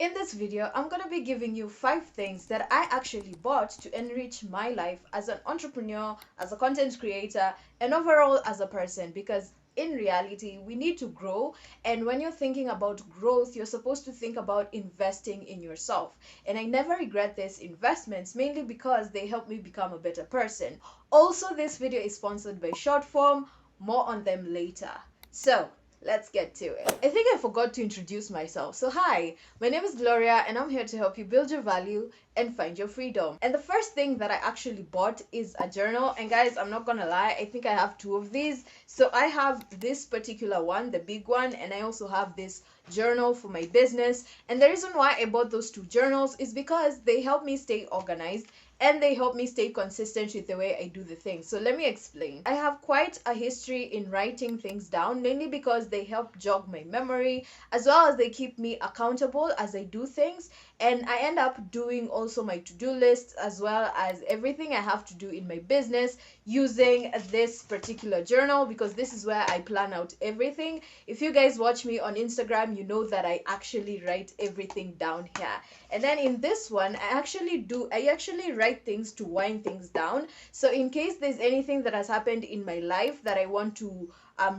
In this video, I'm going to be giving you 5 things that I actually bought to enrich my life as an entrepreneur, as a content creator, and overall as a person, because in reality, we need to grow. And when you're thinking about growth, you're supposed to think about investing in yourself. And I never regret these investments, mainly because they help me become a better person. Also, this video is sponsored by Shortform. More on them later. So, let's get to it. I think I forgot to introduce myself. So hi, my name is Gloria and I'm here to help you build your value and find your freedom. And the first thing that I actually bought is a journal. And guys, I'm not gonna lie, I think I have 2 of these. So I have this particular one, the big one, and I also have this journal for my business. And the reason why I bought those 2 journals is because they help me stay organized and they help me stay consistent with the way I do the things. So let me explain. I have quite a history in writing things down, mainly because they help jog my memory, as well as they keep me accountable as I do things. And I end up doing also my to-do lists, as well as everything I have to do in my business, using this particular journal, because this is where I plan out everything. If you guys watch me on Instagram, you know that I actually write everything down here. And then in this one, I actually write things to wind things down. So in case there's anything that has happened in my life that I want to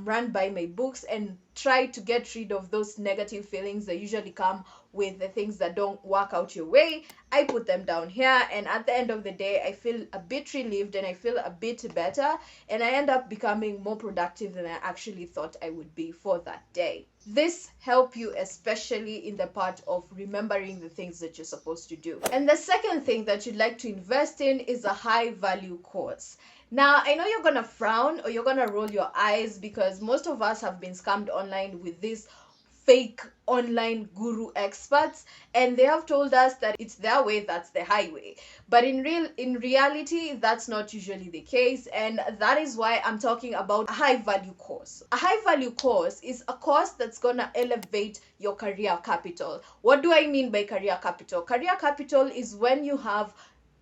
run by my books and try to get rid of those negative feelings that usually come with the things that don't work out your way, I put them down here, and at the end of the day I feel a bit relieved and I feel a bit better, and I end up becoming more productive than I actually thought I would be for that day. This helps you especially in the part of remembering the things that you're supposed to do. And the second thing that you'd like to invest in is a high value course. Now, I know you're gonna frown or you're gonna roll your eyes, because most of us have been scammed online with these fake online guru experts, and they have told us that it's their way, that's the highway. But in reality, that's not usually the case, and that is why I'm talking about a high value course. A high value course is a course that's gonna elevate your career capital. What do I mean by career capital? Career capital is when you have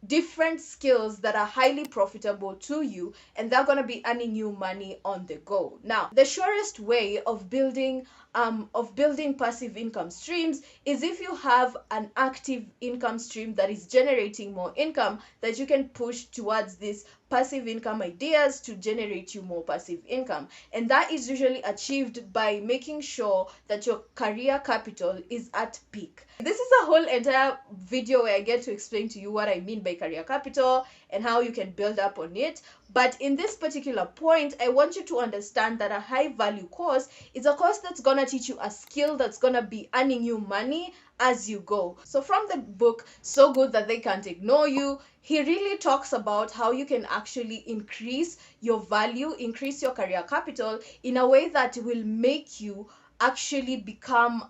different skills that are highly profitable to you, and they're going to be earning you money on the go. Now, the surest way of building passive income streams is if you have an active income stream that is generating more income that you can push towards these passive income ideas to generate you more passive income. And that is usually achieved by making sure that your career capital is at peak. This is a whole entire video where I get to explain to you what I mean by career capital and how you can build up on it. But in this particular point, I want you to understand that a high value course is a course that's gonna teach you a skill that's gonna be earning you money as you go. So from the book So Good That They Can't Ignore You, he really talks about how you can actually increase your value, increase your career capital in a way that will make you actually become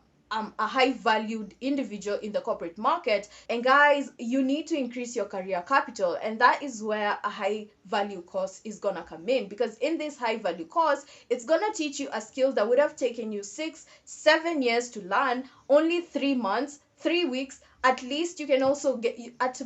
a high valued individual in the corporate market. And guys, you need to increase your career capital, and that is where a high value course is gonna come in, because in this high value course, it's gonna teach you a skill that would have taken you 6-7 years to learn, only 3 months, 3 weeks. At least you can also get, at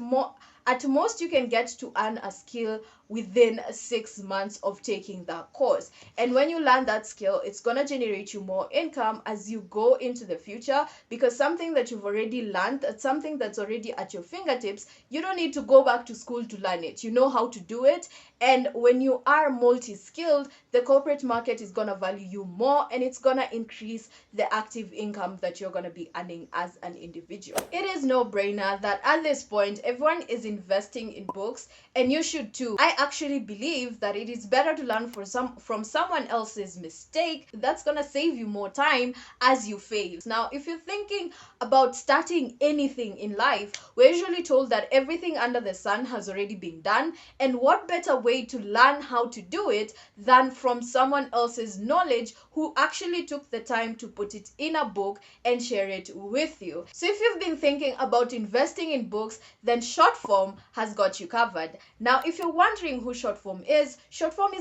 most you can get to earn a skill within 6 months of taking that course. And when you learn that skill, it's going to generate you more income as you go into the future, because something that you've already learned, something that's already at your fingertips, you don't need to go back to school to learn it. You know how to do it. And when you are multi-skilled, the corporate market is going to value you more, and it's going to increase the active income that you're going to be earning as an individual. It is no brainer that at this point, everyone is investing in books, and you should too. I actually believe that it is better to learn from someone else's mistake. That's gonna save you more time as you fail. Now, if you're thinking about starting anything in life, we're usually told that everything under the sun has already been done, and what better way to learn how to do it than from someone else's knowledge who actually took the time to put it in a book and share it with you. So if you've been thinking about investing in books, then Shortform has got you covered. Now, if you're wondering who Shortform is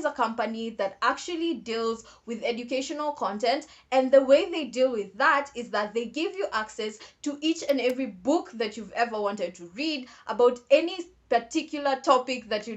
a company that actually deals with educational content, and the way they deal with that is that they give you access to each and every book that you've ever wanted to read about any particular topic that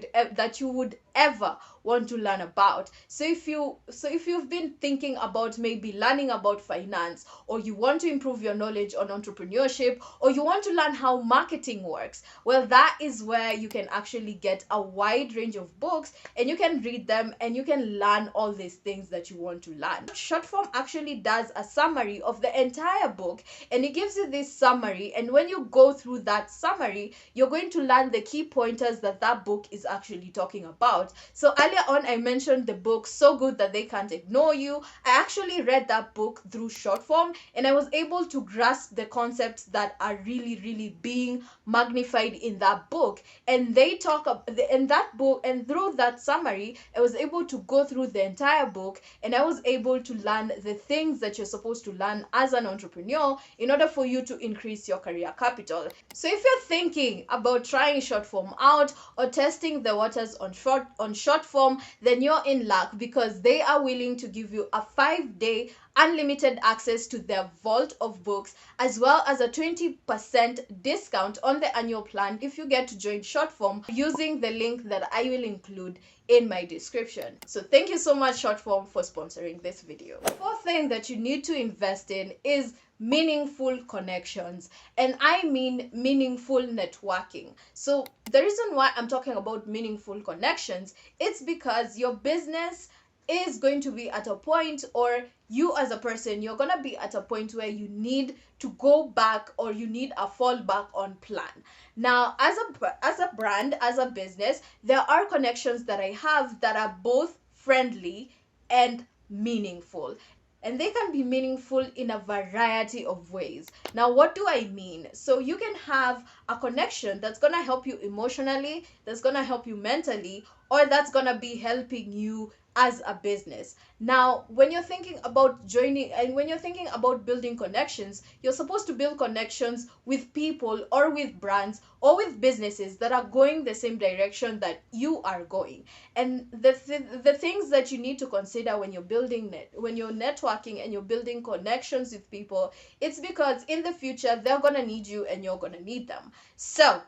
you would ever want to learn about. So if you've been thinking about maybe learning about finance, or you want to improve your knowledge on entrepreneurship, or you want to learn how marketing works, well, that is where you can actually get a wide range of books, and you can read them and you can learn all these things that you want to learn. Short form actually does a summary of the entire book, and it gives you this summary, and when you go through that summary, you're going to learn the key pointers that that book is actually talking about. So earlier on I mentioned the book So Good That They Can't Ignore You. I actually read that book through short form, and I was able to grasp the concepts that are really being magnified in that book. And they talk in that book, and through that summary I was able to go through the entire book, and I was able to learn the things that you're supposed to learn as an entrepreneur in order for you to increase your career capital. So if you're thinking about trying short form out, or testing the waters on short form, then you're in luck, because they are willing to give you a 5-day unlimited access to their vault of books, as well as a 20% discount on the annual plan if you get to join short form using the link that I will include in my description. So thank you so much, short form, for sponsoring this video. The fourth thing that you need to invest in is meaningful connections, and I mean meaningful networking. So the reason why I'm talking about meaningful connections, it's because your business is going to be at a point, or you as a person, you're going to be at a point where you need to go back, or you need a fallback on plan. Now, as a brand, as a business, there are connections that I have that are both friendly and meaningful, and they can be meaningful in a variety of ways. Now, what do I mean? So you can have a connection that's going to help you emotionally, that's going to help you mentally, or that's going to be helping you as a business. Now, when you're thinking about joining, and when you're thinking about building connections, you're supposed to build connections with people, or with brands, or with businesses that are going the same direction that you are going. And the things that you need to consider when you're when you're networking and you're building connections with people, it's because in the future they're going to need you and you're going to need them. So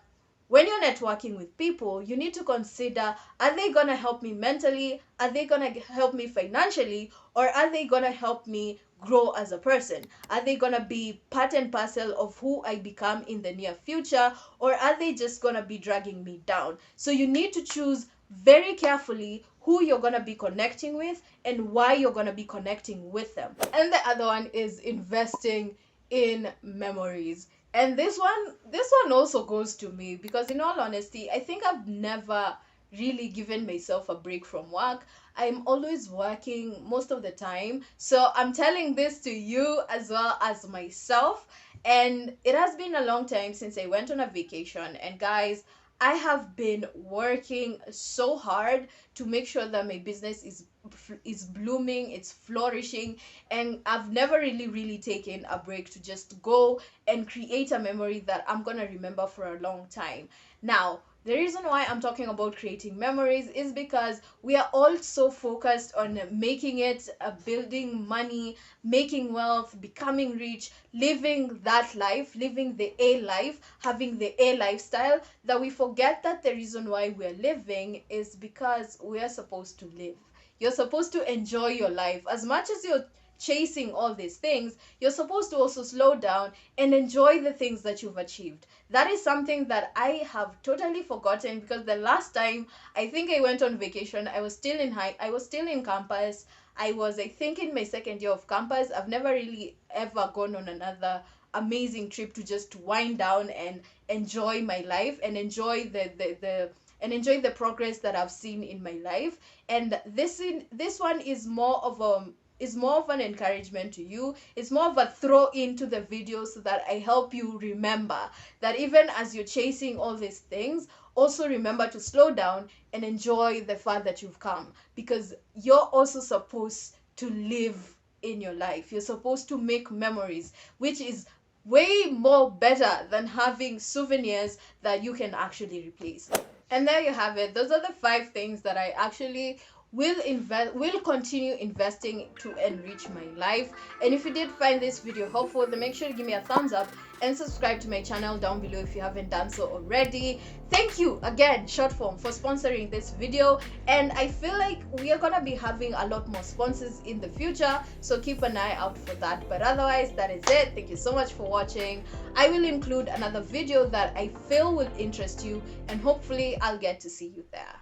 when you're networking with people, you need to consider, are they going to help me mentally? Are they going to help me financially? Or are they going to help me grow as a person? Are they going to be part and parcel of who I become in the near future? Or are they just going to be dragging me down? So you need to choose very carefully who you're going to be connecting with and why you're going to be connecting with them. And the other one is investing in memories. And this one also goes to me, because in all honesty, I think I've never really given myself a break from work. I'm always working most of the time. So I'm telling this to you as well as myself. And it has been a long time since I went on a vacation. And guys, I have been working so hard to make sure that my business is blooming, it's flourishing, and I've never really taken a break to just go and create a memory that I'm going to remember for a long time. Now, the reason why I'm talking about creating memories is because we are all so focused on making it, building money, making wealth, becoming rich, living that life, living the A life, having the A lifestyle, that we forget that the reason why we're living is because we are supposed to live. You're supposed to enjoy your life. As much as you're chasing all these things, you're supposed to also slow down and enjoy the things that you've achieved. That is something that I have totally forgotten, because the last time I think I went on vacation, I was still in campus. I was, I think, in my second year of campus. I've never really ever gone on another amazing trip to just wind down and enjoy my life, and enjoy the progress that I've seen in my life. And this one is more of an encouragement to you. It's more of a throw into the video, so that I help you remember that even as you're chasing all these things, also remember to slow down and enjoy the far that you've come, because you're also supposed to live in your life. You're supposed to make memories, which is way more better than having souvenirs that you can actually replace. And there you have it. Those are the 5 things that I actually will continue investing to enrich my life. And if you did find this video helpful, then make sure to give me a thumbs up and subscribe to my channel down below if you haven't done so already. Thank you again, Shortform, for sponsoring this video, and I feel like we are gonna be having a lot more sponsors in the future, so keep an eye out for that. But otherwise, that is it. Thank you so much for watching. I will include another video that I feel will interest you, and hopefully I'll get to see you there.